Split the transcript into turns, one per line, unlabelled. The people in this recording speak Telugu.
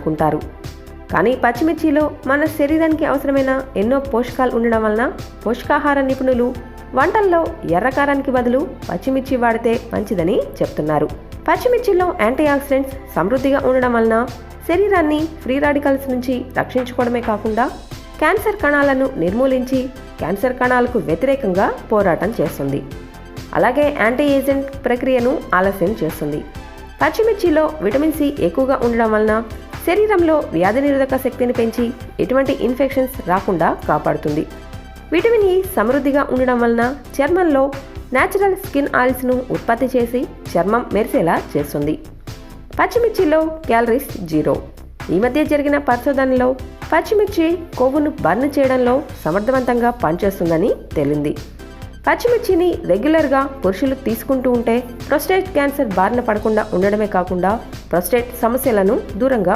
అనుకుంటారు. కానీ పచ్చిమిర్చిలో మన శరీరానికి అవసరమైన ఎన్నో పోషకాలు ఉండడం వలన పోషకాహార నిపుణులు వంటల్లో ఎర్రకారానికి బదులు పచ్చిమిర్చి వాడితే మంచిదని చెప్తున్నారు. పచ్చిమిర్చిలో యాంటీ ఆక్సిడెంట్స్ సమృద్ధిగా ఉండడం వలన శరీరాన్ని ఫ్రీ రాడికల్స్ నుంచి రక్షించుకోవడమే కాకుండా క్యాన్సర్ కణాలను నిర్మూలించి క్యాన్సర్ కణాలకు వ్యతిరేకంగా పోరాటం చేస్తుంది. అలాగే యాంటీ ఏజెంట్ ప్రక్రియను ఆలస్యం చేస్తుంది. పచ్చిమిర్చిలో విటమిన్ సి ఎక్కువగా ఉండడం వలన శరీరంలో వ్యాధి నిరోధక శక్తిని పెంచి ఎటువంటి ఇన్ఫెక్షన్స్ రాకుండా కాపాడుతుంది. విటమిన్ ఇ సమృద్ధిగా ఉండడం వలన చర్మంలో న్యాచురల్ స్కిన్ ఆయిల్స్ను ఉత్పత్తి చేసి చర్మం మెరిసేలా చేస్తుంది. పచ్చిమిర్చిలో క్యాలరీస్ 0. ఈ మధ్య జరిగిన పరిశోధనలో పచ్చిమిర్చి కొవ్వును బర్న్ చేయడంలో సమర్థవంతంగా పనిచేస్తుందని తేలింది. పచ్చిమిర్చిని రెగ్యులర్గా పురుషులు తీసుకుంటూ ఉంటే ప్రొస్టేట్ క్యాన్సర్ బారిన పడకుండా ఉండడమే కాకుండా ప్రొస్టేట్ సమస్యలను దూరంగా